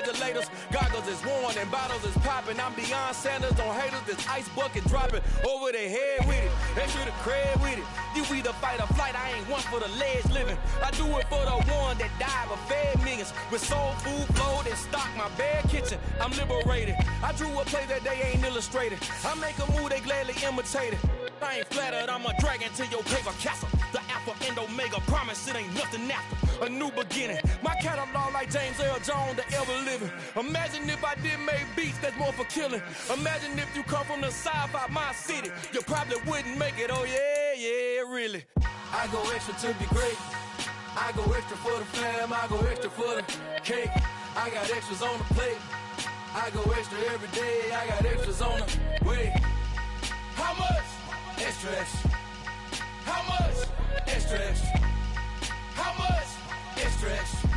regulators. Goggles is worn and bottles is popping. I'm beyond Sanders on haters. This ice bucket dropping over their head with it. Extra the cred with it. You either fight or flight. I ain't one for the ledge living. I do it for the one that died but fed millions. With soul food flowed and stocked my bare kitchen. I'm liberated. I drew a play that they ain't illustrated. I make a move they gladly imitate it. I ain't flattered, I'm a dragon to your paper castle. The Alpha and Omega, promise it ain't nothing after. A new beginning. My catalog like James Earl Jones, the ever living. Imagine if I did make beats that's more for killing. Imagine if you come from the sci-fi, my city. You probably wouldn't make it, oh yeah, yeah, really. I go extra to be great. I go extra for the fam, I go extra for the cake. I got extras on the plate. I go extra every day, I got extras on the way. How much? Extra, extra. How much? Extra, extra. How much? Extra, extra.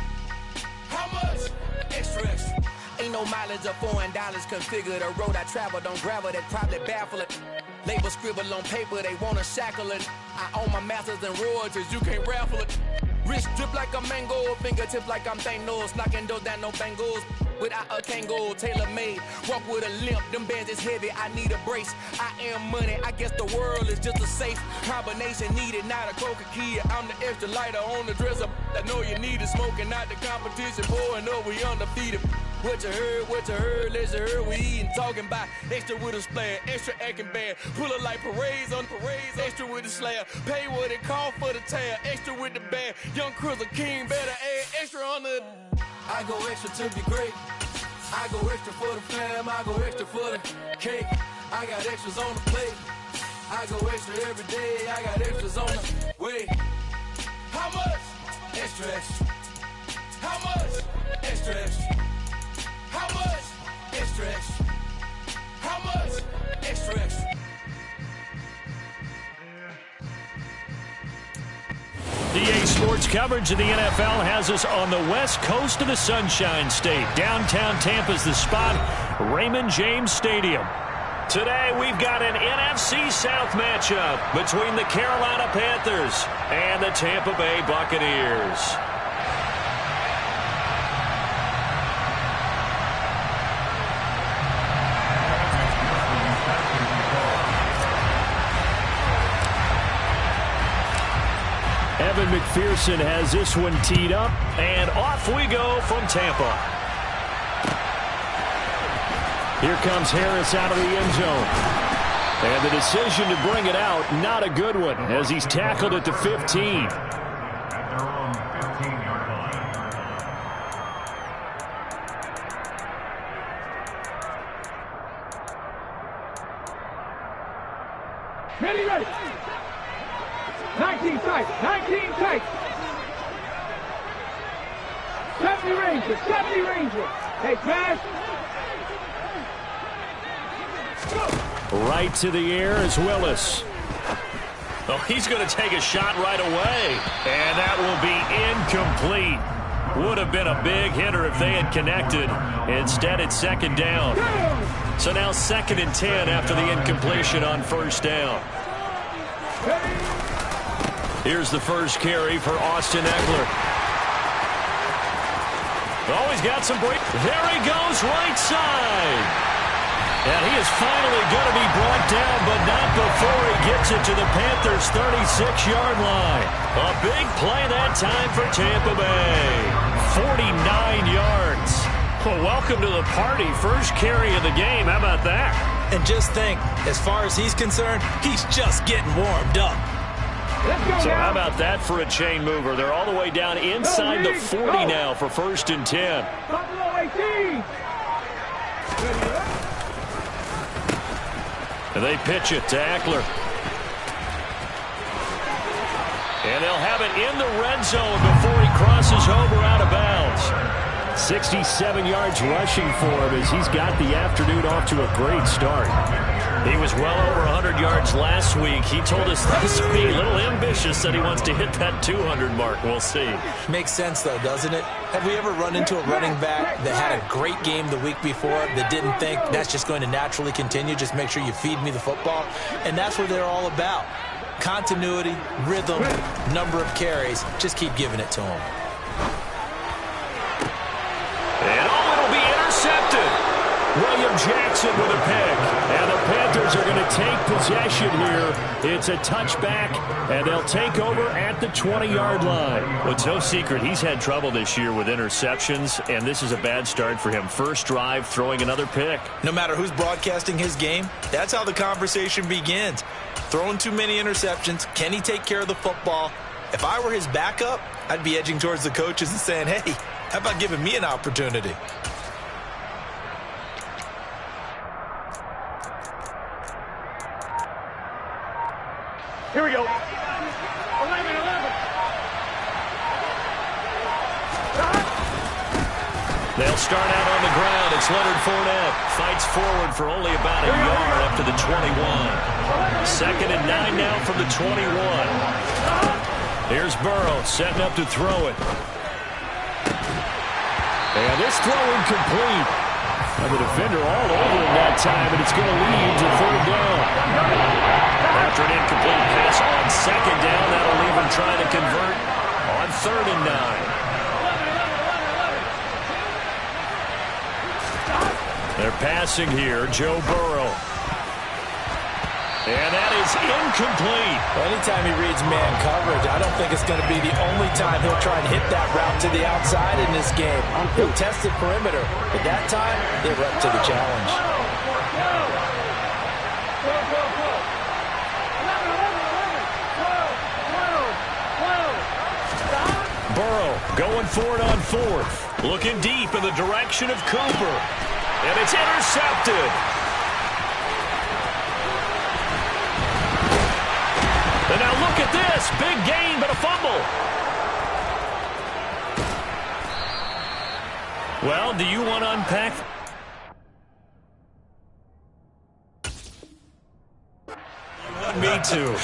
How much? Extra, extra. Ain't no mileage of $4 configure the road I travel. Don't gravel that probably baffle it. Label scribble on paper, they wanna shackle it. I own my masters and royalties, you can't raffle it. Wrist drip like a mango, fingertips like I'm Thanos. Knocking those down, no bangles. Without a Kango, tailor-made. Walk with a limp, them bands is heavy, I need a brace. I am money, I guess the world is just a safe combination needed, not a coca key. I'm the extra lighter on the dresser. I know you need it, smoking out the competition, pouring up, we undefeated. What you heard, let's heard, we eating, talking about extra with a splash, extra acting bad, pull it like parades on parades, extra with the slab, pay what it cost for the tab, extra with the bag, young Cruiser King, better add extra on the. I go extra to be great, I go extra for the fam, I go extra for the cake, I got extras on the plate, I go extra every day, I got extras on the way. How much? Extra, extra. How much? Extra, extra. How much? Extra, extra. How much? Extra, extra. DA Sports coverage of the NFL has us on the west coast of the Sunshine State. Downtown Tampa's the spot, Raymond James Stadium. Today we've got an NFC South matchup between the Carolina Panthers and the Tampa Bay Buccaneers. Evan McPherson has this one teed up, and off we go from Tampa. Here comes Harris out of the end zone. And the decision to bring it out, not a good one, as he's tackled at the 15. Ready, ready. 19 tight, 19 tight. 70 Ranger, 70 Ranger. Hey, pass. Right to the air is Willis. Oh, he's going to take a shot right away. And that will be incomplete. Would have been a big hitter if they had connected. Instead, it's second down. So now 2nd and 10 after the incompletion on first down. Here's the first carry for Austin Eckler. Oh, he's got some break. There he goes, right side. And he is finally going to be brought down, but not before he gets it to the Panthers' 36-yard line. A big play that time for Tampa Bay. 49 yards. Well, welcome to the party. First carry of the game. How about that? And just think, as far as he's concerned, he's just getting warmed up. So how about that for a chain mover? They're all the way down inside the 40 now for 1st and 10. And they pitch it to Eckler. And they'll have it in the red zone before he crosses over out of bounds. 67 yards rushing for him as he's got the afternoon off to a great start. He was well over 100 yards last week. He told us this would be a little ambitious, that he wants to hit that 200 mark. We'll see. Makes sense, though, doesn't it? Have we ever run into a running back that had a great game the week before that didn't think that's just going to naturally continue? Just make sure you feed me the football. And that's what they're all about. Continuity, rhythm, number of carries. Just keep giving it to them. And oh, it'll be William Jackson with a pick. And the Panthers are going to take possession here. It's a touchback, and they'll take over at the 20-yard line. Well, it's no secret he's had trouble this year with interceptions, and this is a bad start for him. First drive, throwing another pick. No matter who's broadcasting his game, that's how the conversation begins. Throwing too many interceptions, can he take care of the football? If I were his backup, I'd be edging towards the coaches and saying, hey, how about giving me an opportunity? Here we go. 11. They'll start out on the ground. It's Leonard Fournette. Fights forward for only about a yard up to the 21. 2nd and 9 now from the 21. Here's Burrow setting up to throw it. And this throw incomplete. And the defender all over him that time, and it's going to lead to 3rd down. After an incomplete pass on 2nd down, that'll leave him trying to convert on 3rd and 9. They're passing here, Joe Burrow. And that is incomplete. Well, anytime he reads man coverage, I don't think it's going to be the only time he'll try and hit that route to the outside in this game. He'll test the perimeter, but that time, they were up to the challenge. Burrow going for it on 4th. Looking deep in the direction of Cooper. And it's intercepted. And now look at this. Big gain, but a fumble. Well, do you want to unpack? Me too.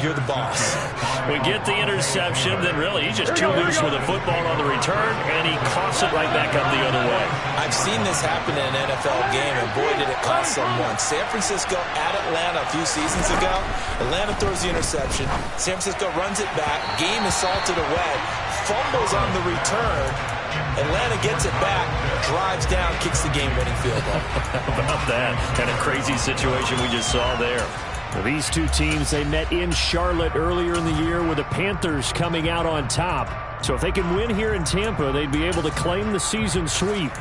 You're the boss. We get the interception, then really he's just too loose with the football on the return, and he coughs it right back up the other way. I've seen this happen in an NFL game, and boy, did it cost someone. San Francisco at Atlanta a few seasons ago. Atlanta throws the interception. San Francisco runs it back. Game is salted away. Fumbles on the return. Atlanta gets it back, drives down, kicks the game-winning field goal. How about that? Kind of crazy situation we just saw there. Well, these two teams, they met in Charlotte earlier in the year with the Panthers coming out on top. So if they can win here in Tampa, they'd be able to claim the season sweep.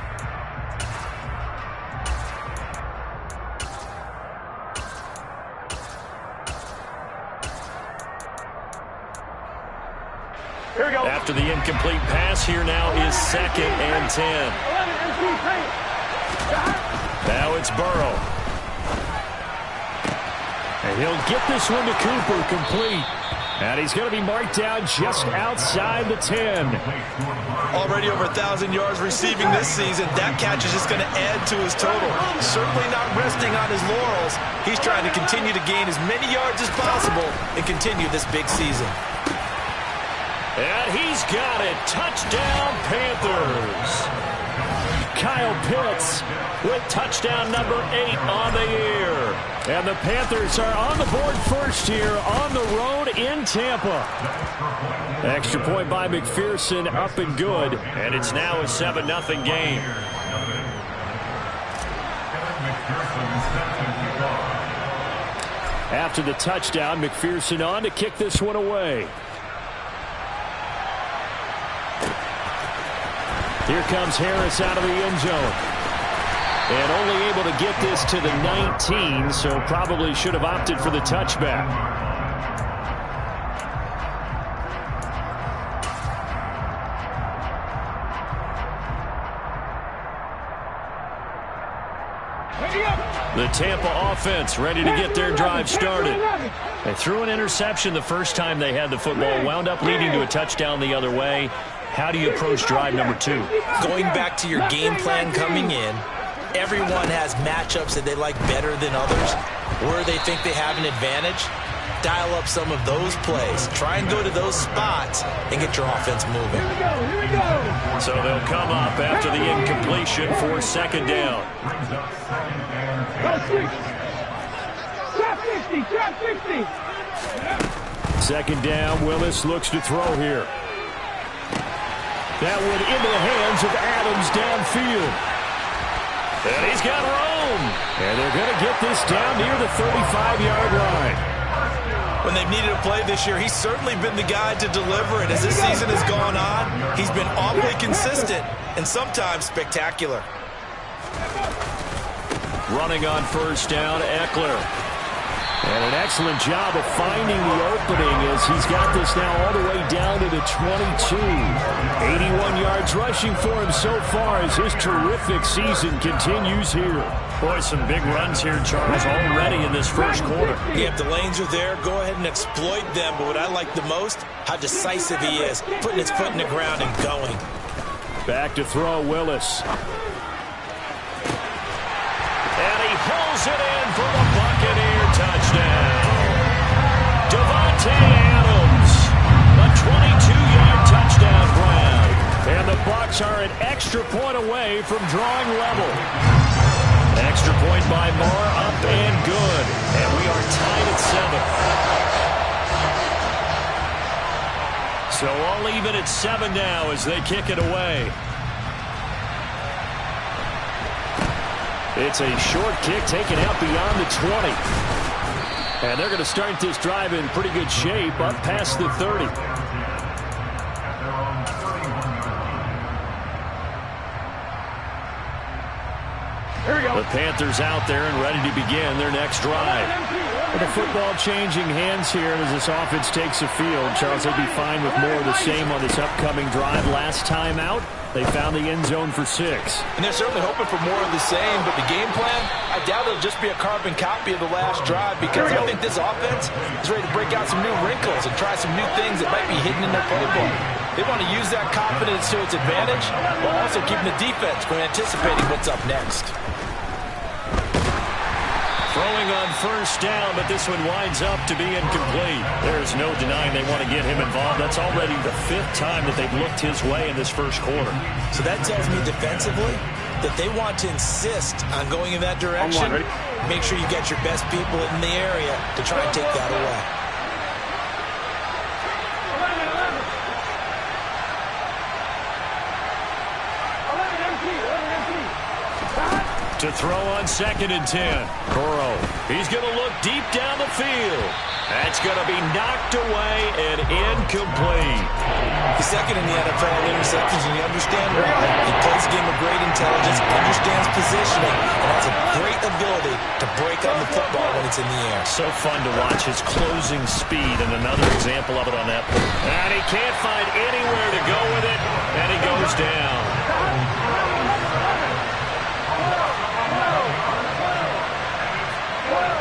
Here we go. After the incomplete pass, here now is 2nd and 10. Now it's Burrow. And he'll get this one to Cooper complete. And he's going to be marked down just outside the 10. Already over 1,000 yards receiving this season. That catch is just going to add to his total. Certainly not resting on his laurels. He's trying to continue to gain as many yards as possible and continue this big season. And he's got it. Touchdown, Panthers. Kyle Pitts with touchdown number 8 on the year. And the Panthers are on the board first here on the road in Tampa. Extra point by McPherson, up and good. And it's now a 7-0 game. After the touchdown, McPherson on to kick this one away. Here comes Harris out of the end zone. And only able to get this to the 19, so probably should have opted for the touchback. The Tampa offense ready to get their drive started. They threw an interception the first time they had the football, wound up leading to a touchdown the other way. How do you approach drive number 2? Going back to your game plan coming in, everyone has matchups that they like better than others, where they think they have an advantage. Dial up some of those plays. Try and go to those spots and get your offense moving. Here we go. So they'll come up after the incompletion for 2nd down. Trap 60. 2nd down, Willis looks to throw here. That one into the hands of Adams downfield. And he's got room. And they're going to get this down near the 35-yard line. When they've needed a play this year, he's certainly been the guy to deliver it. As this season has gone on, he's been awfully consistent and sometimes spectacular. Running on first down, Eckler. And an excellent job of finding the opening as he's got this now all the way down to the 22. 81 yards rushing for him so far as his terrific season continues here. Boy, some big runs here, Charles, already in this first quarter. Yeah, if the lanes are there, go ahead and exploit them. But what I like the most, how decisive he is, putting his foot in the ground and going. Back to throw, Willis. And he pulls it in for the Buccaneer touchdown. Devontae Adams, a 22-yard touchdown grab. And the Bucs are an extra point away from drawing level. Extra point by Moore, up and good. And we are tied at 7. So all even at 7 now as they kick it away. It's a short kick taken out beyond the 20. And they're going to start this drive in pretty good shape up past the 30. Here we go. The Panthers out there and ready to begin their next drive. With the football changing hands here as this offense takes the field, Charles, they'd be fine with more of the same on this upcoming drive. Last time out, they found the end zone for 6. And they're certainly hoping for more of the same, but the game plan, I doubt it'll just be a carbon copy of the last drive because I think this offense is ready to break out some new wrinkles and try some new things that might be hidden in their playbook. They want to use that confidence to its advantage while also keeping the defense from anticipating what's up next. Throwing on first down, but this one winds up to be incomplete. There's no denying they want to get him involved. That's already the 5th time that they've looked his way in this first quarter. So that tells me defensively that they want to insist on going in that direction. Make sure you get your best people in the area to try and take that away. To throw on 2nd and 10. Burrow. He's going to look deep down the field. That's going to be knocked away and incomplete. He's second in the NFL in interceptions, and you understand why. He plays a game of great intelligence, understands positioning, and has a great ability to break on the football when it's in the air. So fun to watch his closing speed, and another example of it on that play. And he can't find anywhere to go with it, and he goes down.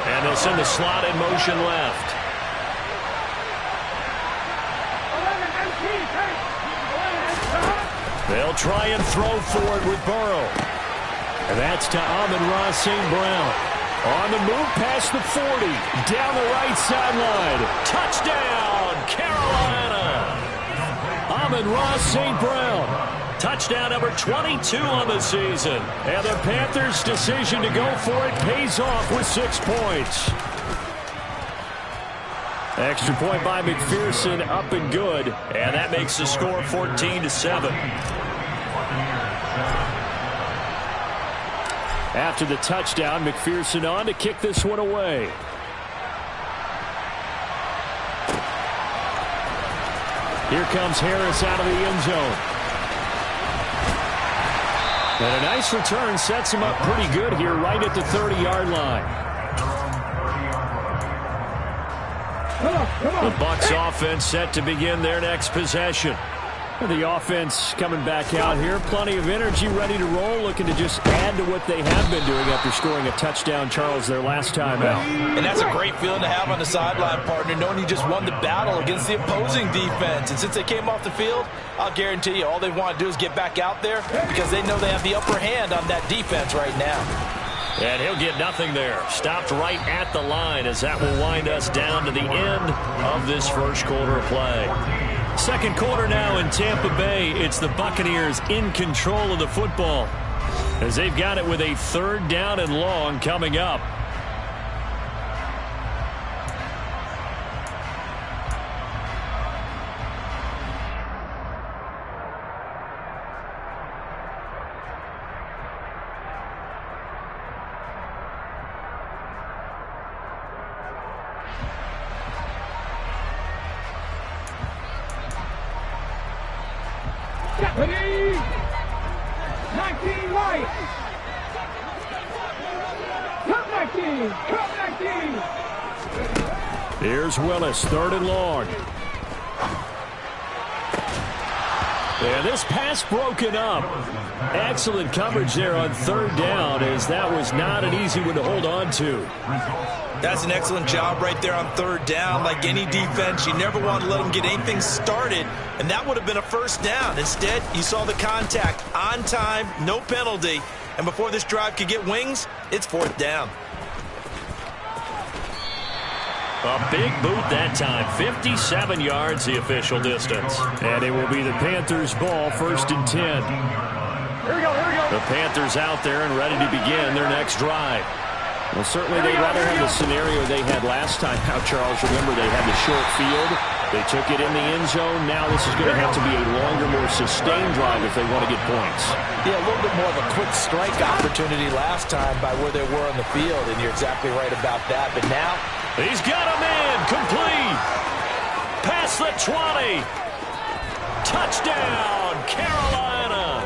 And they'll send the slot in motion left. They'll try and throw forward with Burrow. And that's to Amon-Ra St. Brown. On the move past the 40. Down the right sideline. Touchdown, Carolina. Amon-Ra St. Brown. Touchdown number 22 on the season. And the Panthers' decision to go for it pays off with 6 points. Extra point by McPherson, up and good. And that makes the score 14-7. After the touchdown, McPherson on to kick this one away. Here comes Harris out of the end zone. And a nice return sets him up pretty good here right at the 30-yard line. The Bucs offense set to begin their next possession. The offense coming back out here. Plenty of energy, ready to roll, looking to just add to what they have been doing after scoring a touchdown, Charles, their last time out. And that's a great feeling to have on the sideline, partner, knowing you just won the battle against the opposing defense. And since they came off the field, I'll guarantee you all they want to do is get back out there because they know they have the upper hand on that defense right now. And he'll get nothing there. Stopped right at the line as that will wind us down to the end of this first quarter of play. Second quarter now in Tampa Bay. It's the Buccaneers in control of the football as they've got it with a 3rd down and long coming up. Ready? 19 right. Cut 19. Cut 19. Here's Willis, 3rd and long. And this pass broken up. Excellent coverage there on 3rd down, as that was not an easy one to hold on to. That's an excellent job right there on 3rd down. Like any defense, you never want to let them get anything started, and that would have been a 1st down. Instead, you saw the contact on time, no penalty, and before this drive could get wings, it's 4th down. A big boot that time, 57 yards the official distance. And it will be the Panthers' ball, 1st and 10. Here we go, here we go. The Panthers out there and ready to begin their next drive. Well, certainly they'd rather have the scenario they had last time out, Charles. Remember, they had the short field. They took it in the end zone. Now this is going to have to be a longer, more sustained drive if they want to get points. Yeah, a little bit more of a quick strike opportunity last time by where they were on the field, and you're exactly right about that. But now, he's got a man, complete. Past the 20. Touchdown, Carolina.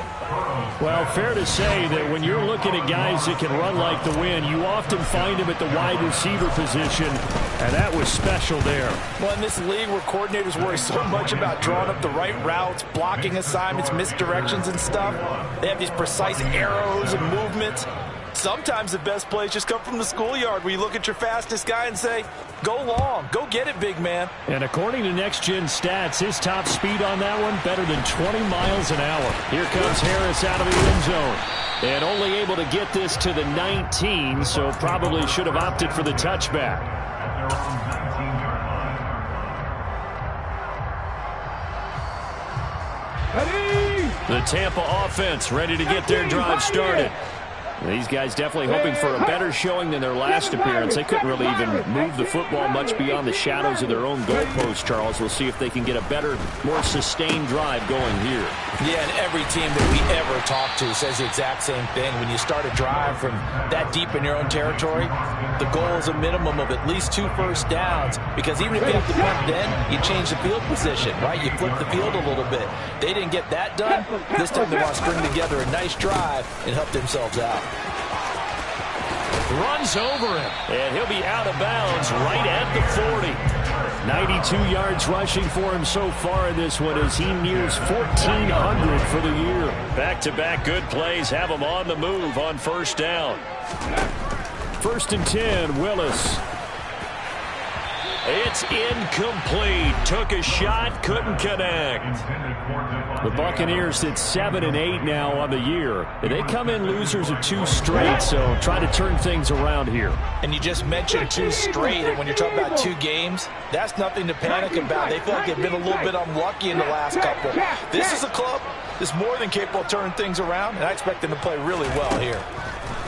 Well, fair to say that when you're looking at guys that can run like the wind, you often find them at the wide receiver position, and that was special there. Well, in this league where coordinators worry so much about drawing up the right routes, blocking assignments, misdirections and stuff, they have these precise arrows and movements. Sometimes the best plays just come from the schoolyard where you look at your fastest guy and say, go long, go get it, big man. And according to Next Gen Stats, his top speed on that one, better than 20 miles an hour. Here comes Harris out of the end zone. And only able to get this to the 19, so probably should have opted for the touchback. The Tampa offense ready to get their drive started. These guys definitely hoping for a better showing than their last appearance. They couldn't really even move the football much beyond the shadows of their own goalpost, Charles. We'll see if they can get a better, more sustained drive going here. Yeah, and every team that we ever talk to says the exact same thing. When you start a drive from that deep in your own territory, the goal is a minimum of at least 2 first downs, because even if you have to punt then, you change the field position, right? You flip the field a little bit. They didn't get that done. This time they want to string together a nice drive and help themselves out. Runs over him, and he'll be out of bounds right at the 40. 92 yards rushing for him so far in this one as he nears 1,400 for the year. Back-to-back good plays have him on the move on 1st down. 1st and 10, Willis. It's incomplete. Took a shot, couldn't connect. The Buccaneers sit 7-8 now on the year. They come in losers of 2 straight, so try to turn things around here. And you just mentioned 2 straight, and when you're talking about 2 games, that's nothing to panic about. They feel like they've been a little bit unlucky in the last couple. This is a club that's more than capable of turning things around, and I expect them to play really well here.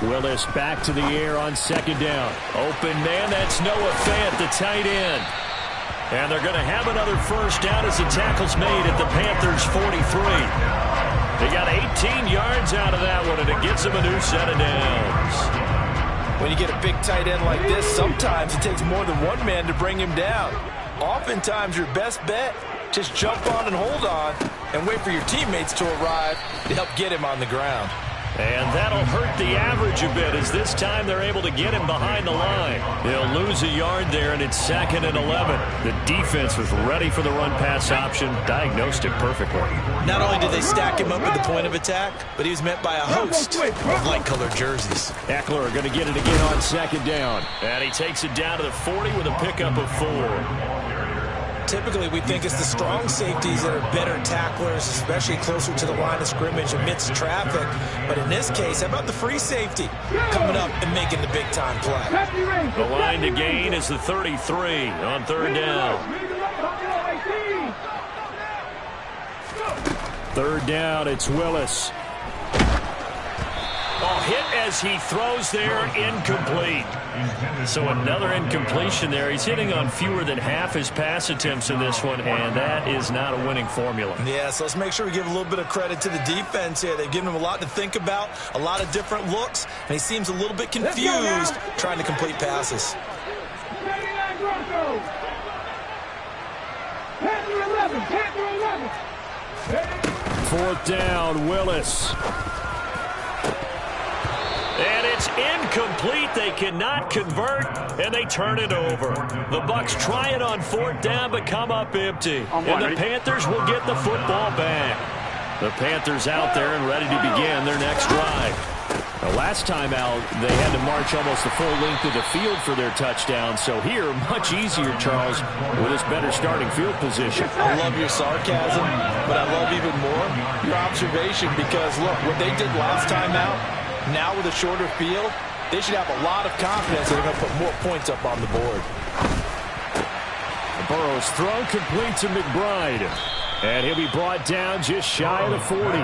Willis back to the air on 2nd down. Open man, that's Noah Fant, the tight end. And they're going to have another 1st down as the tackle's made at the Panthers' 43. They got 18 yards out of that one, and it gets them a new set of downs. When you get a big tight end like this, sometimes it takes more than one man to bring him down. Oftentimes, your best bet, just jump on and hold on and wait for your teammates to arrive to help get him on the ground. And that'll hurt the average a bit, as this time they're able to get him behind the line. They'll lose a yard there, and it's 2nd and 11. The defense was ready for the run-pass option, diagnosed it perfectly. Not only did they stack him up at the point of attack, but he was met by a host of light-colored jerseys. Eckler going to get it again on 2nd down. And he takes it down to the 40 with a pickup of 4. Typically, we think it's the strong safeties that are better tacklers, especially closer to the line of scrimmage amidst traffic. But in this case, how about the free safety coming up and making the big-time play? The line to gain is the 33 on 3rd down. 3rd down, it's Willis. Oh, hit as he throws there, incomplete. So another incompletion there. He's hitting on fewer than half his pass attempts in this one, and that is not a winning formula. Yeah, so let's make sure we give a little bit of credit to the defense here. They've given him a lot to think about, a lot of different looks, and he seems a little bit confused trying to complete passes. 4th down, Willis. And it's incomplete. They cannot convert, and they turn it over. The Bucs try it on 4th down, but come up empty. And the Panthers will get the football back. The Panthers out there and ready to begin their next drive. Now, last time out, they had to march almost the full length of the field for their touchdown. So here, much easier, Charles, with this better starting field position. I love your sarcasm, but I love even more your observation because, look, what they did last time out, now with a shorter field, they should have a lot of confidence they're going to put more points up on the board. Burrow's throw complete to McBride. And he'll be brought down just shy of the 40.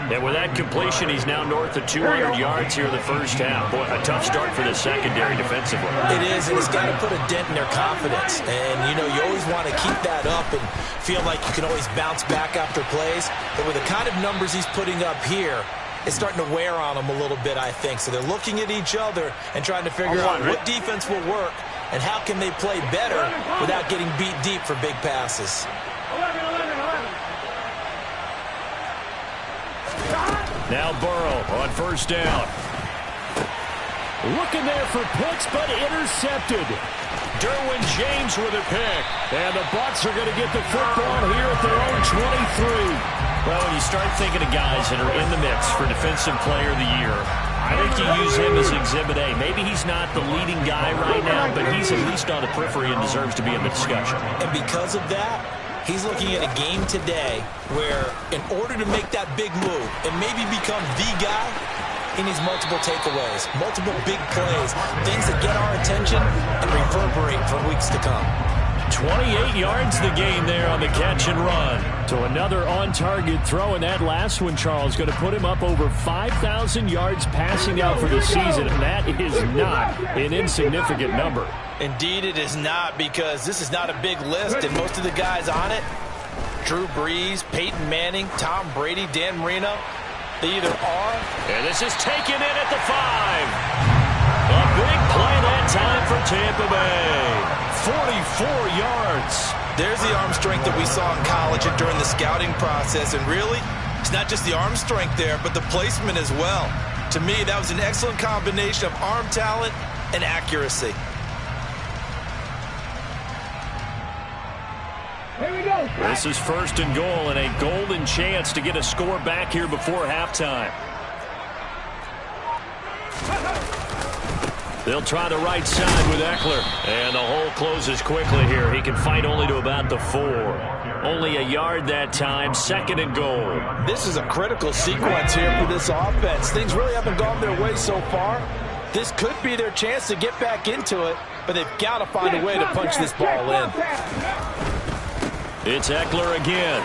And with that completion, he's now north of 200 yards here in the first half. Boy, a tough start for the secondary defensively. It is, and it's got to put a dent in their confidence. And, you know, you always want to keep that up and feel like you can always bounce back after plays. But with the kind of numbers he's putting up here, it's starting to wear on them a little bit, I think. So they're looking at each other and trying to figure out what defense will work and how can they play better without getting beat deep for big passes. Now Burrow on 1st down. Looking there for picks, but intercepted. Derwin James with a pick. And the Bucs are going to get the football here at their own 23. Well, when you start thinking of guys that are in the mix for Defensive Player of the Year, I think you use him as Exhibit A. Maybe he's not the leading guy right now, but he's at least on the periphery and deserves to be in the discussion. And because of that, he's looking at a game today where in order to make that big move and maybe become the guy, he needs multiple takeaways, multiple big plays, things that get our attention and reverberate for weeks to come. 28 yards the gain there on the catch and run. To another on-target throw, and that last one, Charles, going to put him up over 5,000 yards passing out for the season, and that is not an insignificant number. Indeed it is not, because this is not a big list, and most of the guys on it, Drew Brees, Peyton Manning, Tom Brady, Dan Marino, they either are. And this is taken in at the 5. A big play that time for Tampa Bay. 44 yards. There's the arm strength that we saw in college and during the scouting process, and really, it's not just the arm strength there, but the placement as well. To me, that was an excellent combination of arm talent and accuracy. Here we go. This is 1st and goal, and a golden chance to get a score back here before halftime. They'll try the right side with Eckler. And the hole closes quickly here. He can fight only to about the 4. Only a yard that time. 2nd and goal. This is a critical sequence here for this offense. Things really haven't gone their way so far. This could be their chance to get back into it, but they've got to find a way to punch this ball in. It's Eckler again.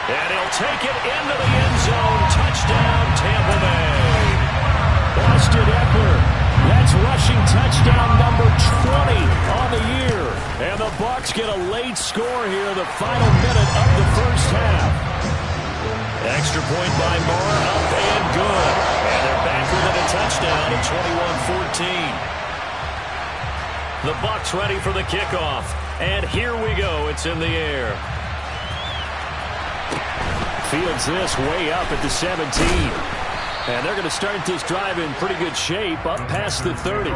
And he'll take it into the end zone. Touchdown, Tampa Bay. Austin Eckler. That's rushing touchdown number 20 on the year. And the Bucs get a late score here in the final minute of the first half. Extra point by Moore, up and good. And they're back within a touchdown at 21-14. The Bucs ready for the kickoff. And here we go. It's in the air. Fields this way up at the 17. And they're going to start this drive in pretty good shape, up past the 30.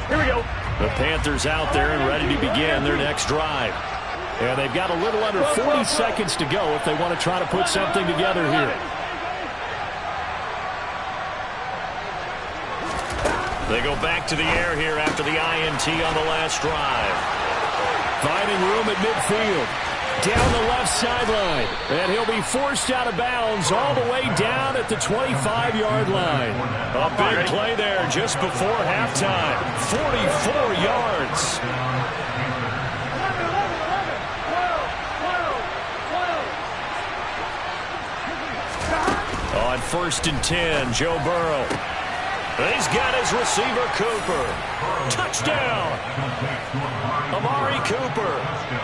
Here we go. The Panthers out there and ready to begin their next drive. And they've got a little under 40 seconds to go if they want to try to put something together here. They go back to the air here after the INT on the last drive. Finding room at midfield. Down the left sideline. And he'll be forced out of bounds all the way down at the 25-yard line. A big play there just before halftime. 44 yards. On 1st and 10, Joe Burrow. He's got his receiver, Cooper. Touchdown. Amari Cooper,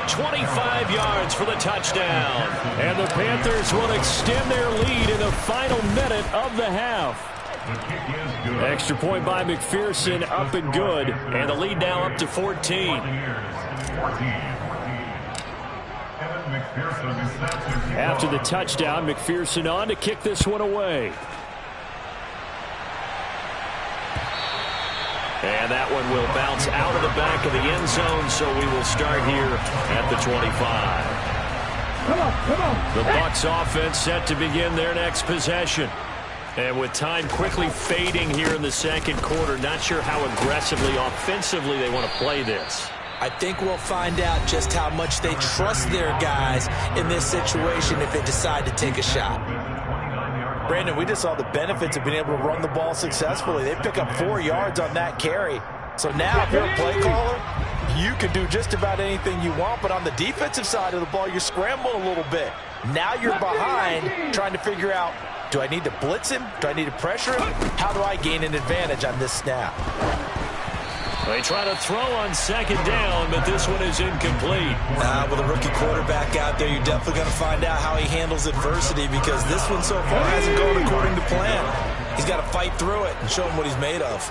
25 yards for the touchdown. And the Panthers will extend their lead in the final minute of the half. Extra point by McPherson, up and good. And the lead now up to 14. After the touchdown, McPherson on to kick this one away. And that one will bounce out of the back of the end zone, so we will start here at the 25. The Bucs offense set to begin their next possession. And with time quickly fading here in the second quarter, not sure how aggressively, offensively they want to play this. I think we'll find out just how much they trust their guys in this situation if they decide to take a shot. Brandon, we just saw the benefits of being able to run the ball successfully. They pick up 4 yards on that carry. So now if you're a play caller, you can do just about anything you want. But on the defensive side of the ball, you're scrambling a little bit. Now you're behind trying to figure out, do I need to blitz him? Do I need to pressure him? How do I gain an advantage on this snap? They try to throw on second down, but this one is incomplete. With a rookie quarterback out there, you're definitely going to find out how he handles adversity, because this one so far hasn't gone according to plan. He's got to fight through it and show him what he's made of.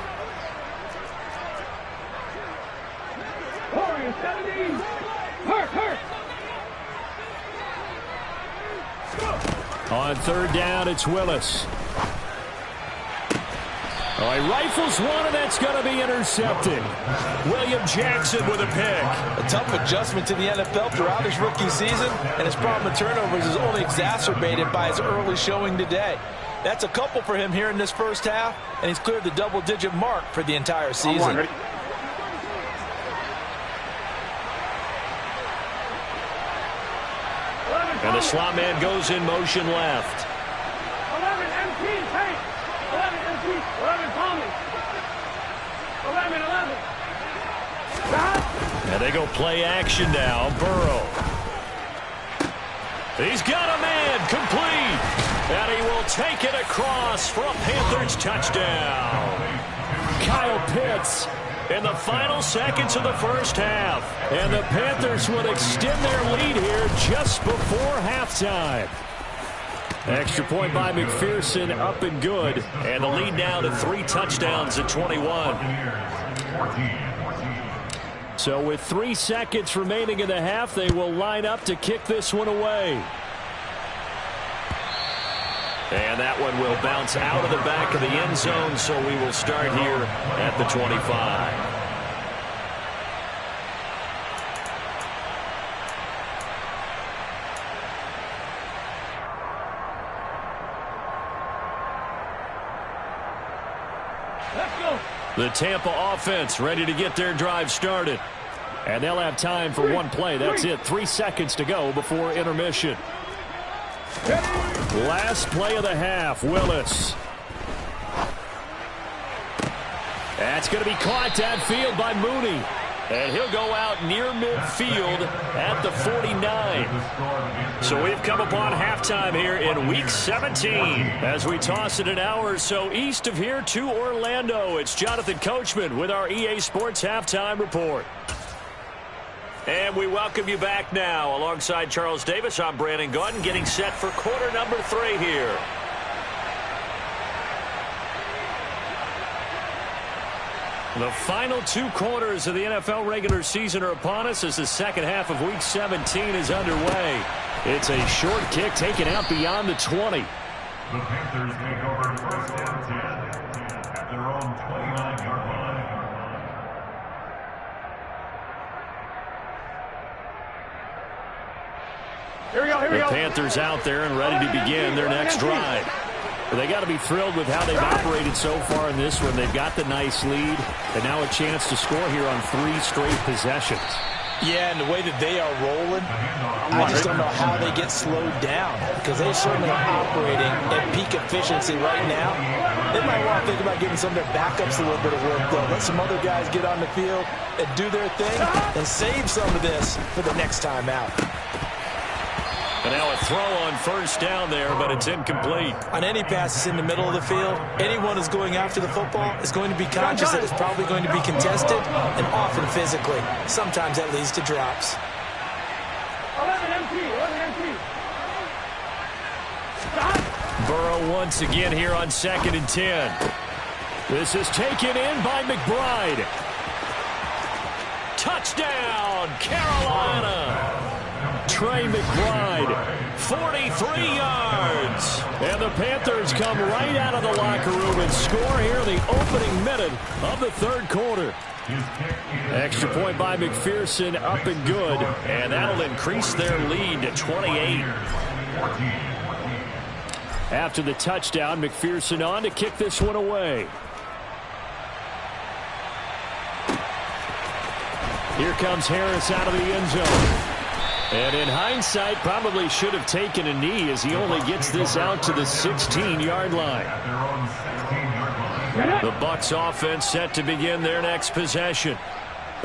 On third down, it's Willis. All right, rifles one, and that's going to be intercepted. William Jackson with a pick. A tough adjustment to the NFL throughout his rookie season, and his problem with turnovers is only exacerbated by his early showing today. That's a couple for him here in this first half, and he's cleared the double-digit mark for the entire season. And the slot man goes in motion left. 11 MT, Tank. 11 MT, 11 Tommy. 11. And they go play action now. Burrow. He's got a man, complete. And he will take it across for a Panthers touchdown. Kyle Pitts in the final seconds of the first half. And the Panthers would extend their lead here just before halftime. Extra point by McPherson, up and good. And the lead now to 3 touchdowns at 21. So with 3 seconds remaining in the half, they will line up to kick this one away. And that one will bounce out of the back of the end zone, so we will start here at the 25. The Tampa offense ready to get their drive started. And they'll have time for one play. That's it. 3 seconds to go before intermission. Last play of the half, Willis. That's going to be caught downfield by Mooney. And he'll go out near midfield at the 49. So we've come upon halftime here in Week 17. As we toss it an hour or so east of here to Orlando, it's Jonathan Coachman with our EA Sports Halftime Report. And we welcome you back now. Alongside Charles Davis, I'm Brandon Gaudin, getting set for quarter number 3 here. The final 2 quarters of the NFL regular season are upon us as the second half of Week 17 is underway. It's a short kick taken out beyond the 20. The Panthers take over first down 10 at their own 29-yard line. Here we go. The Panthers out there and ready to begin their next drive. They got to be thrilled with how they've operated so far in this one. They've got the nice lead, and now a chance to score here on 3 straight possessions. Yeah, and the way that they are rolling, I just don't know how they get slowed down, because they certainly are operating at peak efficiency right now. They might want to think about giving some of their backups a little bit of work, though. Let some other guys get on the field and do their thing and save some of this for the next time out. And now a throw on first down there, but it's incomplete. On any passes in the middle of the field, anyone who's going after the football is going to be conscious that it's probably going to be contested and often physically. Sometimes that leads to drops. 11 MT. Burrow once again here on 2nd and 10. This is taken in by McBride. Touchdown, Carolina. Trey McBride, 43 yards. And the Panthers come right out of the locker room and score here in the opening minute of the third quarter. Extra point by McPherson, up and good. And that'll increase their lead to 28. After the touchdown, McPherson on to kick this one away. Here comes Harris out of the end zone. And in hindsight, probably should have taken a knee as he only gets this out to the 16-yard line. The Bucs offense set to begin their next possession.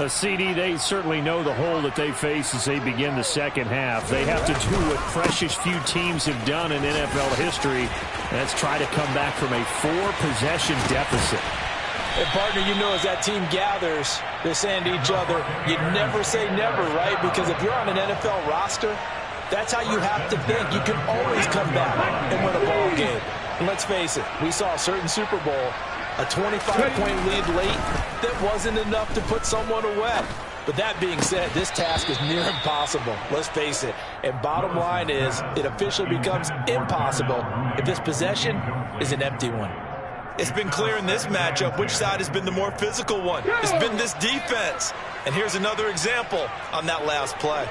CD, they certainly know the hole that they face as they begin the second half. They have to do what precious few teams have done in NFL history. That's try to come back from a 4-possession deficit. And partner, you know, as that team gathers, they're saying to each other, you never say never, right? Because if you're on an NFL roster, that's how you have to think. You can always come back and win a ball game. And let's face it, we saw a certain Super Bowl, a 25-point lead late that wasn't enough to put someone away. But that being said, this task is near impossible. Let's face it. And bottom line is, it officially becomes impossible if this possession is an empty one. It's been clear in this matchup which side has been the more physical one. It's been this defense. And here's another example on that last play.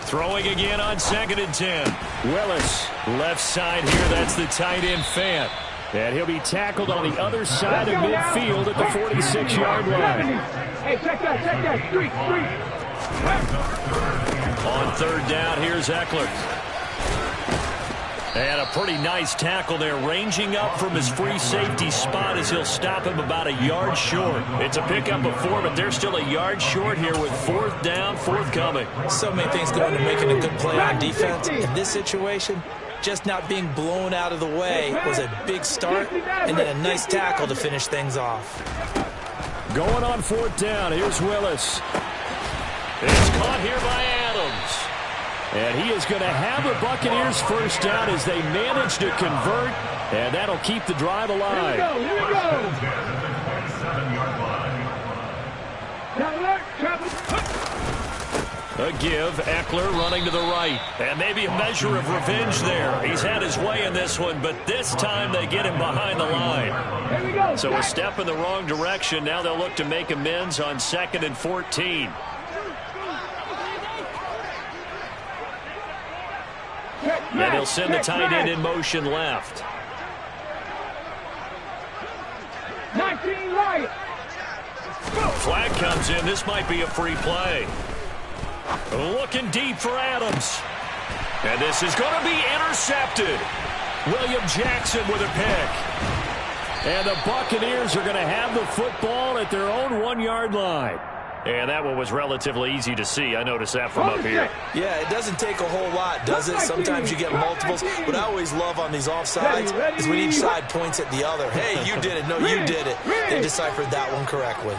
Throwing again on 2nd and 10. Willis, left side here. That's the tight end Fant. And he'll be tackled on the other side of midfield at the 46-yard line. Hey, check that. Street. On 3rd down, here's Eckler. And a pretty nice tackle there, ranging up from his free safety spot as he'll stop him about a yard short. It's a pickup of 4, but they're still a yard short here with 4th down, forthcoming. So many things go into making a good play on defense. In this situation, just not being blown out of the way was a big start, and then a nice tackle to finish things off. Going on 4th down, here's Willis. It's caught here by Adams. And he is going to have the Buccaneers first down as they manage to convert, and that'll keep the drive alive. Here we go. A give, Eckler running to the right. And maybe a measure of revenge there. He's had his way in this one, but this time they get him behind the line. So a step in the wrong direction. Now they'll look to make amends on 2nd and 14. And he'll send the tight end in motion left. 19 right. Flag comes in. This might be a free play. Looking deep for Adams. And this is going to be intercepted. William Jackson with a pick. And the Buccaneers are going to have the football at their own 1-yard line. And that one was relatively easy to see. I noticed that from up here. Yeah, it doesn't take a whole lot, does it? Sometimes you get multiples. What I always love on these offsides is when each side points at the other. Hey, you did it. No, you did it. They deciphered that one correctly.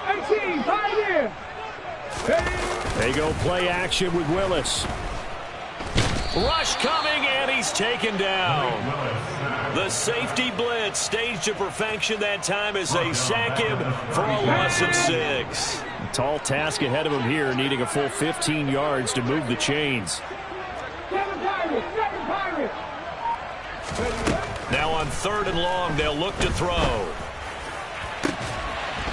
18, 5 here. They go play action with Willis. Rush coming, and he's taken down. The safety blitz staged to perfection that time as they sack him for a loss of 6. Tall task ahead of him here, needing a full 15 yards to move the chains. Now on 3rd and long, they'll look to throw.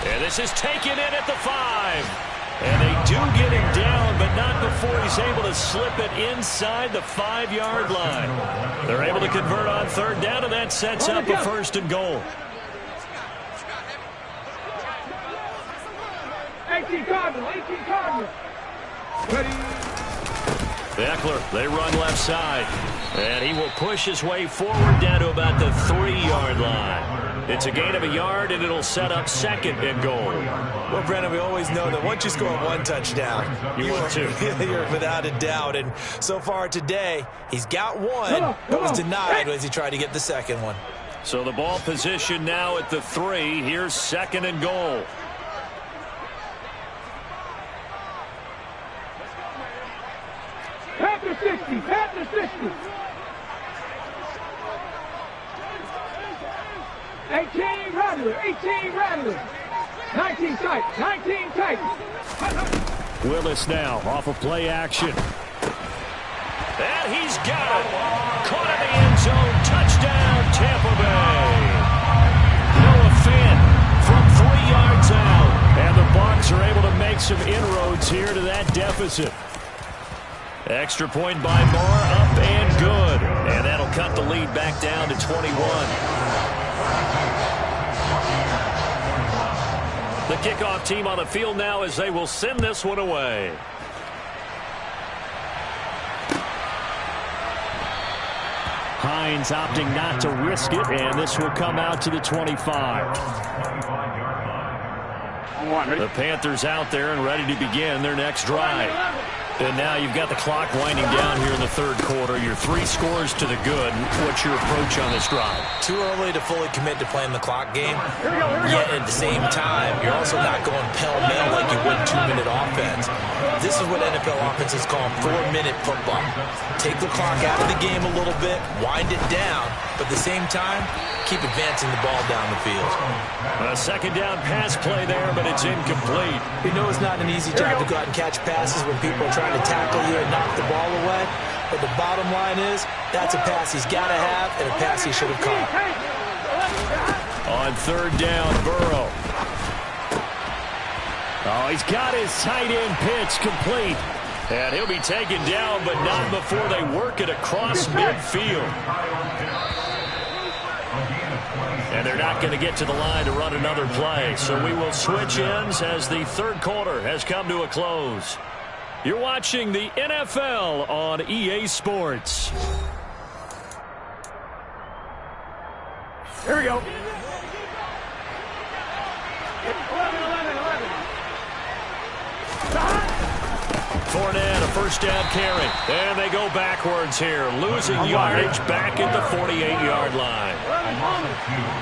And this is taken in at the 5. And they do get him down, but not before he's able to slip it inside the 5-yard line. They're able to convert on 3rd down, and that sets up a 1st and goal. 18 Cardinals. Eckler, they run left side. And he will push his way forward down to about the 3-yard line. It's a gain of a yard, and it'll set up 2nd and goal. Well, Brandon, we always know that once you score 1 touchdown, you want 2. You're without a doubt. And so far today, he's got 1 that was denied as he tried to get the 2nd one. So the ball position now at the 3. Here's 2nd and goal. 50. 18 Rattler, 18 Rattler. 19 tight, 19 tight. Willis now off of play action. And he's got it. Caught in the end zone. Touchdown, Tampa Bay. Noah Fant from 3 yards out. And the Bucs are able to make some inroads here to that deficit. Extra point by Moore, up and good. And that'll cut the lead back down to 21. The kickoff team on the field now as they will send this one away. Hines opting not to risk it, and this will come out to the 25. The Panthers out there and ready to begin their next drive. And now you've got the clock winding down here in the third quarter. You're 3 scores to the good. What's your approach on this drive? Too early to fully commit to playing the clock game. Yet at the same time, you're also not going pell-mell like you would 2-minute offense. This is what NFL offenses call 4-minute football. Take the clock out of the game a little bit, wind it down, but at the same time, keep advancing the ball down the field. A second down pass play there, but it's incomplete. You know it's not an easy job to go out and catch passes when people are trying to tackle you and knock the ball away. But the bottom line is, that's a pass he's got to have and a pass he should have caught. On third down, Burrow. Oh, he's got his tight end pitch complete. And he'll be taken down, but not before they work it across midfield. And they're not going to get to the line to run another play. So we will switch ends as the third quarter has come to a close. You're watching the NFL on EA Sports. Here we go. 11. Fournette, a first down carry. And they go backwards here, losing yardage back at the 48-yard line. 11.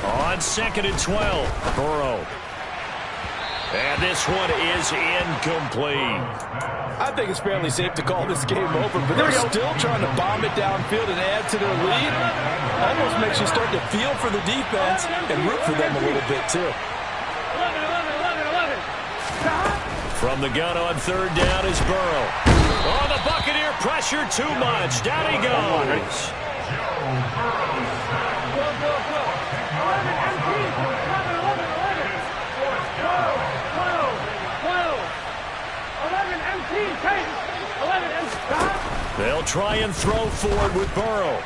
On second and 12, Burrow. And this one is incomplete. I think it's fairly safe to call this game over, but they're still trying to bomb it downfield and add to their lead. Almost makes you start to feel for the defense and root for them a little bit, too. 11. From the gun on third down is Burrow. Oh, the Buccaneer pressure too much. Down he goes. They'll try and throw forward with Burrow.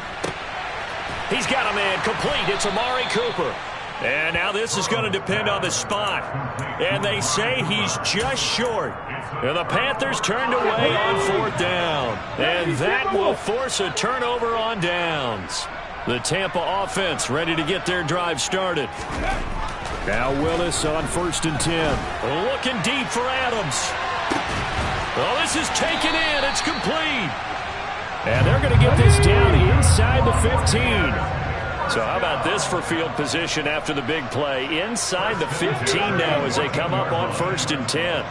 He's got a man complete. It's Amari Cooper. And now this is going to depend on the spot. And they say he's just short. And the Panthers turned away on fourth down. And that will force a turnover on downs. The Tampa offense ready to get their drive started. Now Willis on 1st and 10. Looking deep for Adams. Oh, this is taken in. It's complete. And they're going to get this down inside the 15. So how about this for field position after the big play? Inside the 15 now as they come up on 1st and 10.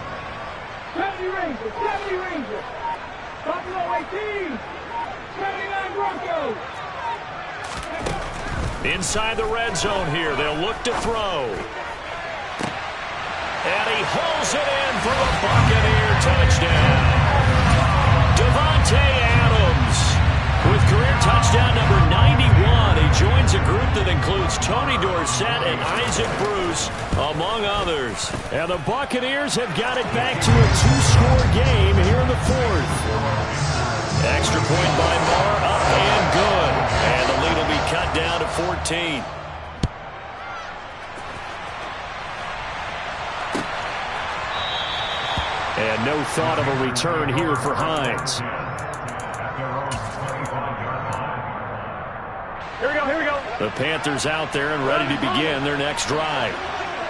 70 Rangers. Buffalo 18. 79 Broncos. Inside the red zone here. They'll look to throw. And he hauls it in for a Buccaneer touchdown. Devontae Adams with career touchdown number 91. He joins a group that includes Tony Dorsett and Isaac Bruce, among others. And the Buccaneers have got it back to a 2-score game here in the fourth. Extra point by Moore, up and good. And the lead will be cut down to 14. And no thought of a return here for Hines. Here we go. The Panthers out there and ready to begin their next drive.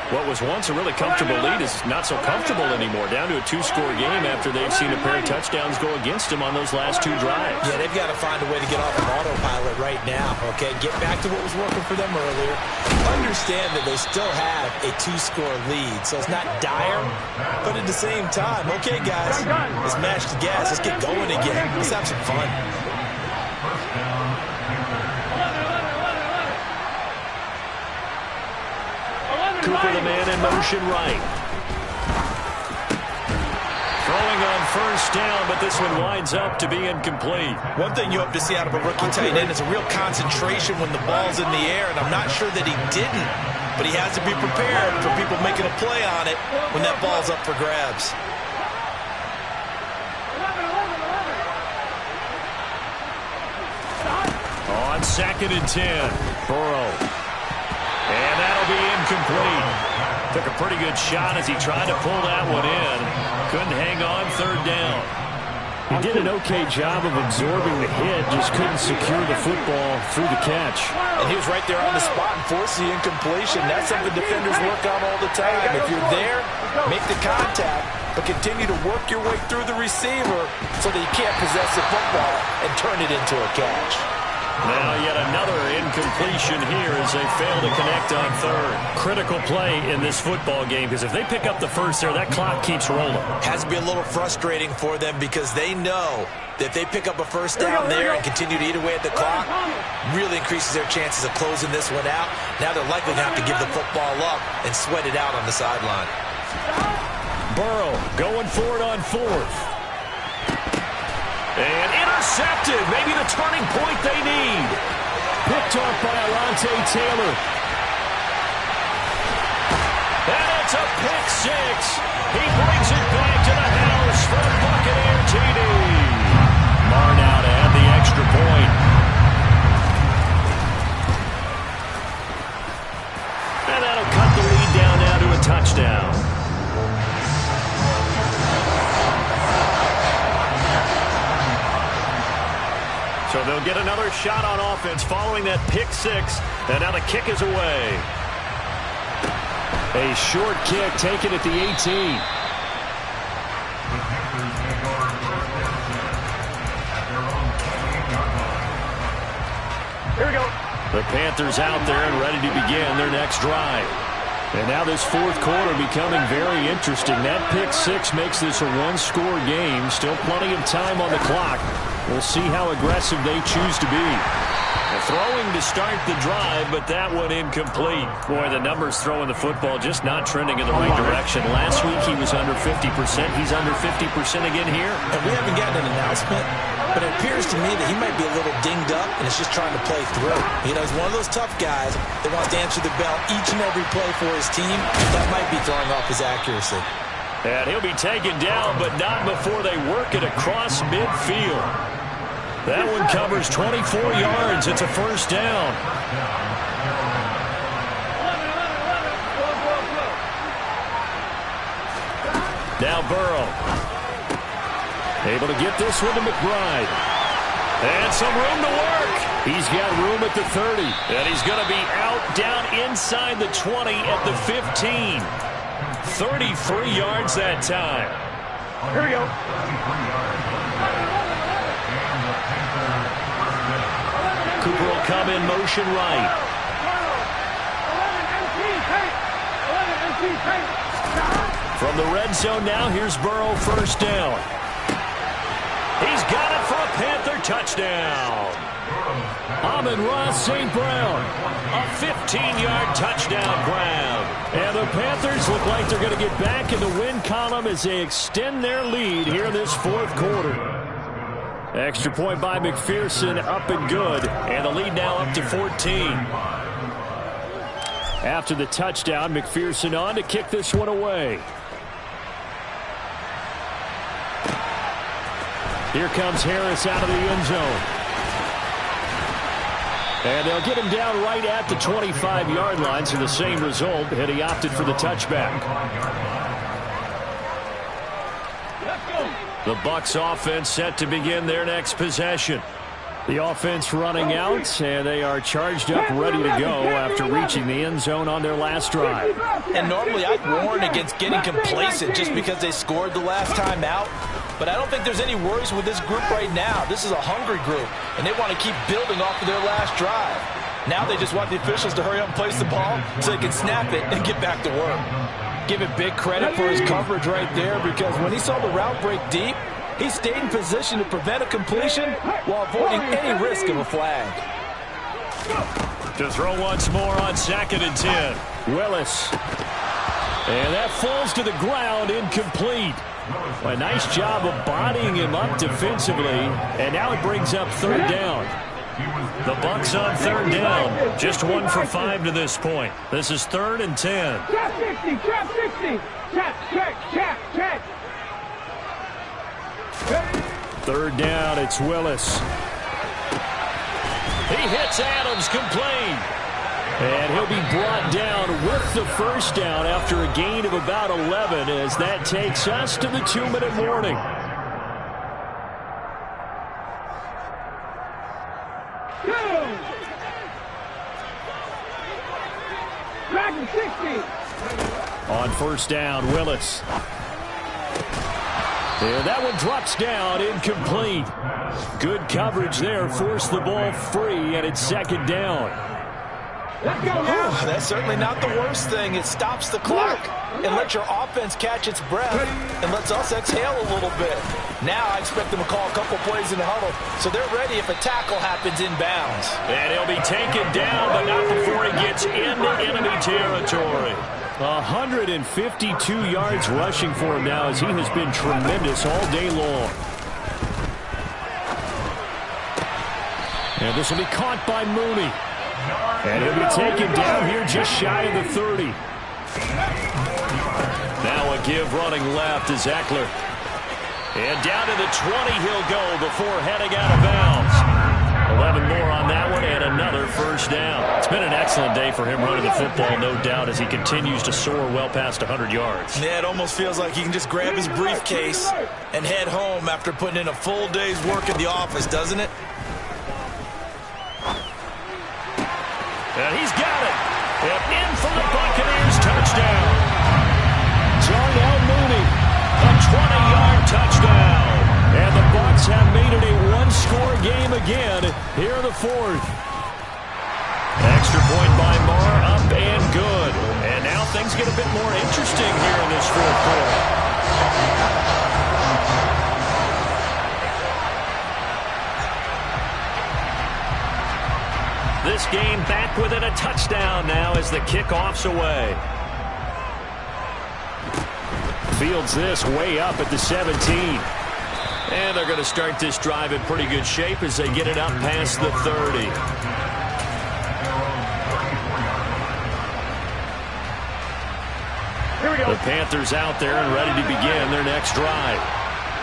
What was once a really comfortable lead is not so comfortable anymore. Down to a 2-score game after they've seen a pair of touchdowns go against them on those last 2 drives. Yeah, they've got to find a way to get off of autopilot right now, okay? Get back to what was working for them earlier. Understand that they still have a 2-score lead, so it's not dire, but at the same time, okay, guys, let's mash the gas. Let's get going again. Let's have some fun. Cooper, the man in motion right. Throwing on first down, but this one winds up to be incomplete. One thing you hope to see out of a rookie tight end is a real concentration when the ball's in the air, and I'm not sure that he didn't, but he has to be prepared for people making a play on it when that ball's up for grabs. On 2nd and 10, Burrow. And that'll be incomplete. Took a pretty good shot as he tried to pull that one in. Couldn't hang on 3rd down. He did an okay job of absorbing the hit, just couldn't secure the football through the catch. And he was right there on the spot and forced the incompletion. That's something defenders work on all the time. If you're there, make the contact, but continue to work your way through the receiver so that you can't possess the football and turn it into a catch. Now yet another incompletion here as they fail to connect on 3rd. Critical play in this football game, because if they pick up the first there, that clock keeps rolling. Has to be a little frustrating for them because they know that if they pick up a first down there and continue to eat away at the clock, really increases their chances of closing this one out. Now they're likely to have to give the football up and sweat it out on the sideline. Burrow going for it on 4th. And intercepted. Maybe the turning point they need. Picked off by Alontae Taylor. And it's a pick 6. He brings it back to the house for a Buccaneer TD. Marnow to add the extra point. And that'll cut the lead down now to a touchdown. So they'll get another shot on offense following that pick 6. And now the kick is away. A short kick taken at the 18. Here we go. The Panthers out there and ready to begin their next drive. And now this 4th quarter becoming very interesting. That pick 6 makes this a 1-score game. Still plenty of time on the clock. We'll see how aggressive they choose to be. Throwing to start the drive, but that one incomplete. Boy, the numbers throwing the football just not trending in the right direction. Last week he was under 50%. He's under 50% again here. And we haven't gotten an announcement, but it appears to me that he might be a little dinged up and is just trying to play through. You know, he's one of those tough guys that wants to answer the bell each and every play for his team. That might be throwing off his accuracy. And he'll be taken down, but not before they work it across midfield. That one covers 24 yards. It's a first down. Now Burrow. Able to get this one to McBride. And some room to work. He's got room at the 30. And he's going to be out down inside the 20 at the 15. 33 yards that time. Here we go. Cooper will come in motion right. 11 From the red zone now, here's Burrow, first down. He's got it for a Panther touchdown. Amon-Ra St. Brown, a 15-yard touchdown grab. And the Panthers look like they're going to get back in the win column as they extend their lead here in this 4th quarter. Extra point by McPherson, up and good. And the lead now up to 14. After the touchdown, McPherson on to kick this one away. Here comes Harris out of the end zone. And they'll get him down right at the 25-yard line, so the same result, and he opted for the touchback. The Bucs offense set to begin their next possession. The offense running out, and they are charged up, ready to go after reaching the end zone on their last drive. And normally I'd warn against getting complacent just because they scored the last time out. But I don't think there's any worries with this group right now. This is a hungry group, and they want to keep building off of their last drive. Now they just want the officials to hurry up and place the ball so they can snap it and get back to work. Give it big credit for his coverage right there, because when he saw the route break deep, he stayed in position to prevent a completion while avoiding any risk of a flag. To throw once more on 2nd and 10. Willis. And that falls to the ground, incomplete. A nice job of bodying him up defensively, and now it brings up 3rd down. The Bucs on 3rd down. Just 1 for 5 to this point. This is 3rd and 10. Trap 60, trap 60. Check. 3rd down, it's Willis. He hits Adams, complete. And he'll be brought down with the 1st down after a gain of about 11, as that takes us to the 2-minute warning. Dragon 60. On 1st down, Willis. And that one drops down, incomplete. Good coverage there, forced the ball free, and it's 2nd down. Let's go now. That's certainly not the worst thing. It stops the clock and lets your offense catch its breath and lets us exhale a little bit. Now I expect them to call a couple plays in the huddle, so they're ready if a tackle happens inbounds. And he'll be taken down, but not before he gets into enemy territory. 152 yards rushing for him now, as he has been tremendous all day long. And this will be caught by Mooney. And he'll be taken down here just shy of the 30. Now a give running left is Eckler. And down to the 20 he'll go before heading out of bounds. 11 more on that one, and another 1st down. It's been an excellent day for him running the football, no doubt, as he continues to soar well past 100 yards. Yeah, it almost feels like he can just grab his briefcase and head home after putting in a full day's work in the office, doesn't it? And he's got it. And in for the Buccaneers touchdown. Darnell Mooney, a 20-yard touchdown. And the Bucs have made it a one-score game again here in the 4th. Extra point by Marr, up and good. And now things get a bit more interesting here in this 4th quarter. This game back within a touchdown now as the kickoff's away. Fields this way up at the 17. And they're going to start this drive in pretty good shape as they get it up past the 30. Here we go. The Panthers out there and ready to begin their next drive.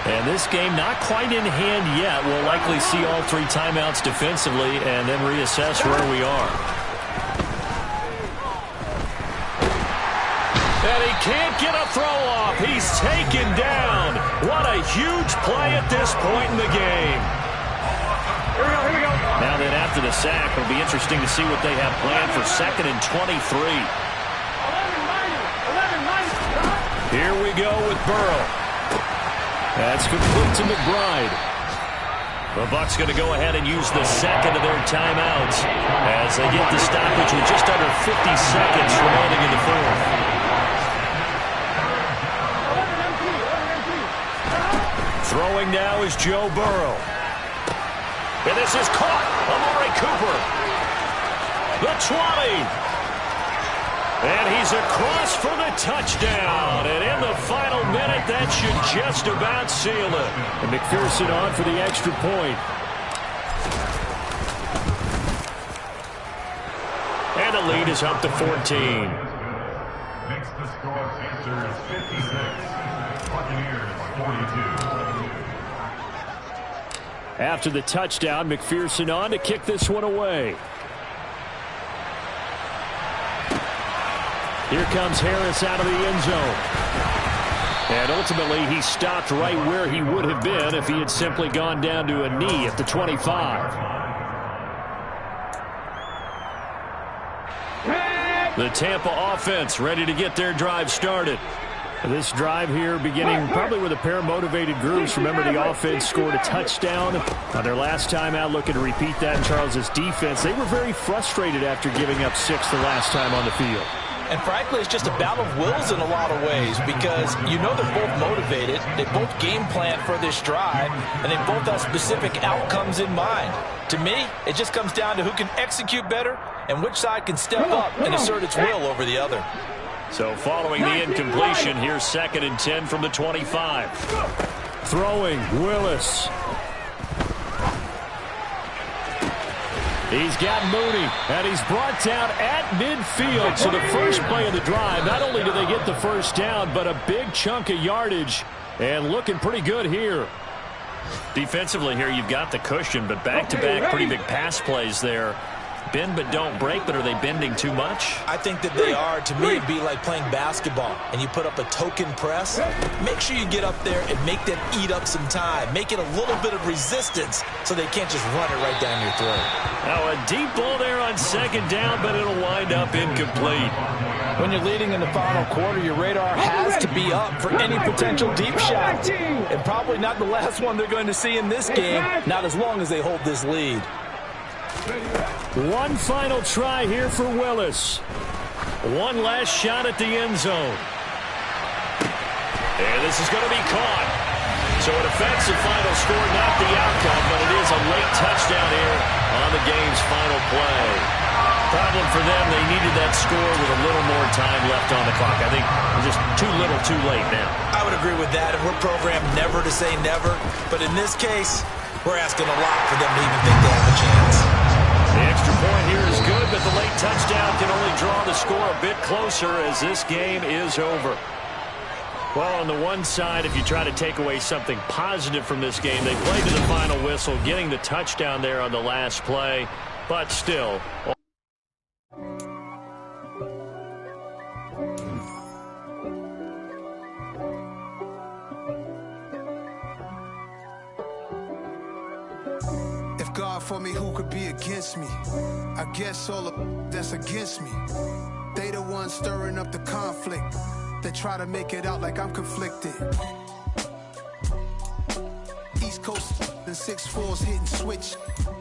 And this game not quite in hand yet. We'll likely see all 3 timeouts defensively and then reassess where we are. And he can't get a throw off. He's taken down. What a huge play at this point in the game. Here we go. Now then, after the sack, it'll be interesting to see what they have planned for 2nd and 23. 11-9. Here we go with Burrow. That's complete to McBride. The Bucs going to go ahead and use the 2nd of their timeouts as they get the stoppage with just under 50 seconds remaining in the 4th. Throwing now is Joe Burrow. And this is caught. Amari Cooper. The 20. And he's across for the touchdown. And in the final minute, that should just about seal it. And McPherson on for the extra point. And the lead is up to 14. Makes the score Panthers 56, Buccaneers 42. After the touchdown, McPherson on to kick this one away. Here comes Harris out of the end zone. And ultimately, he stopped right where he would have been if he had simply gone down to a knee at the 25. The Tampa offense ready to get their drive started. This drive here beginning probably with a pair of motivated groups. Remember, the offense scored a touchdown on their last time out. Looking to repeat that in Charles' defense. They were very frustrated after giving up 6 the last time on the field. And frankly, it's just a battle of wills in a lot of ways because you know they're both motivated. They both game plan for this drive, and they both have specific outcomes in mind. To me, it just comes down to who can execute better and which side can step up and assert its will over the other. So following the incompletion, here's 2nd and 10 from the 25. Throwing, Willis. He's got Mooney, and he's brought down at midfield. So the first play of the drive, not only do they get the first down, but a big chunk of yardage, and looking pretty good here. Defensively here, you've got the cushion, but back-to-back pretty big pass plays there. Bend but don't break, but are they bending too much? I think that they are. To me, it'd be like playing basketball, and you put up a token press. Make sure you get up there and make them eat up some time. Make it a little bit of resistance so they can't just run it right down your throat. Now a deep ball there on 2nd down, but it'll wind up incomplete. When you're leading in the final quarter, your radar has to be up for any potential deep shot. And probably not the last one they're going to see in this game, not as long as they hold this lead. One final try here for Willis. One last shot at the end zone. And this is going to be caught. So an offensive final score, not the outcome, but it is a late touchdown here on the game's final play. Problem for them, they needed that score with a little more time left on the clock. I think just too little too late now. I would agree with that, and we're programmed never to say never. But in this case, we're asking a lot for them to even think they have a chance. The extra point here is good, but the late touchdown can only draw the score a bit closer as this game is over. Well, on the one side, if you try to take away something positive from this game, they played to the final whistle, getting the touchdown there on the last play, but still. For me, who could be against me? I guess all of that's against me. They the ones stirring up the conflict. They try to make it out like I'm conflicted. East Coast and 6'4's hitting switch.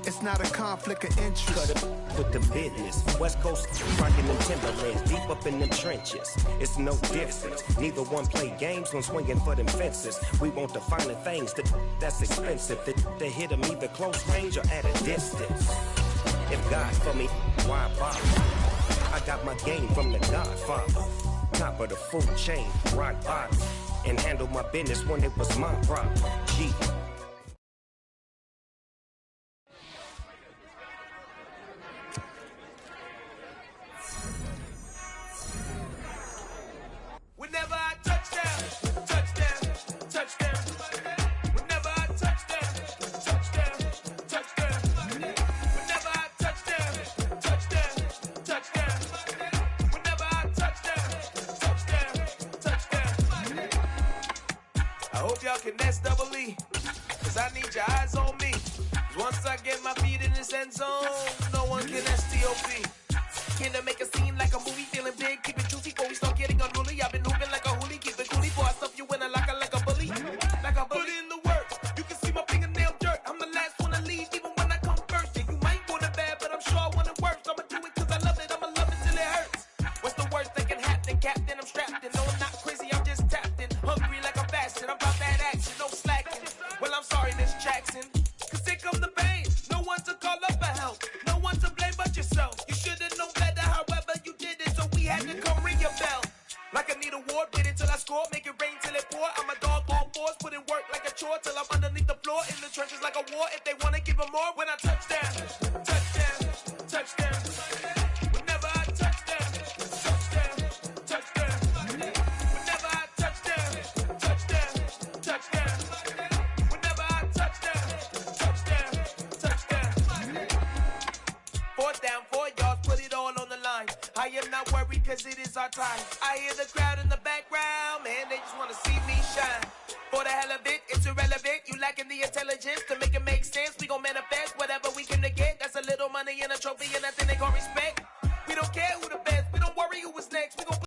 It's not a conflict of interest. Cut it with the business. West Coast rocking them Timberlands, deep up in them trenches. It's no difference. Neither one play games when swinging for them fences. We want the finer things that's expensive. They hit them either close range or at a distance. If God for me, why bother? I got my game from the Godfather. Top of the food chain, rock bottom. And handle my business when it was my problem. G. Whenever I touchdown, touchdown, touchdown. Whenever I touchdown, touchdown, touchdown. Whenever I touchdown, touchdown, touchdown. Whenever I touchdown, touchdown, touchdown. I hope y'all can nest double E, cause I need your eyes on me. Cause once I get my feet in this end zone, no one can STOP. Can I make a scene like a movie, feeling big, keep it juicy before we start getting unruly. I've been hooping like a hoolie, keep it coolie before I stuff you in a locker like a bully. Like a bully. Put in the work, you can see my fingernail dirt. I'm the last one to leave, even when I come first. And you might want it bad, but I'm sure I want it worse. I'ma do it cause I love it, I'ma love it till it hurts. What's the worst that can happen, Captain? I'm strapped in, no I'm not crazy, I'm just tapped in. Hungry like I'm fasting, I'm about that action, no slacking. Well I'm sorry, Miss Jackson, cause here come the pain. No one to call up for help, no one to blame but yourself. You should've known better, however you did it, so we had to come ring your bell. Like I need a ward, wait until I score, make it rain till it pour. I'm a dog on fours, put in work like a chore till I'm underneath the floor, in the trenches like a war. If they wanna give them more, when I touchdown, touchdown, touchdown. Whenever I touchdown, touchdown, touchdown. Whenever I touchdown, touchdown, touchdown. Whenever I touchdown, touchdown, touchdown. 4th down, 4 yards, put it all on the line. I am not worried cause it is our time. I hear the crowd in the background, man, they just wanna see me shine. For the hell of it, it's irrelevant. You lacking the intelligence to make it make sense. We gon' manifest whatever we came to get. That's a little money and a trophy and nothing they gon' respect. We don't care who the best, we don't worry who was next. We gon'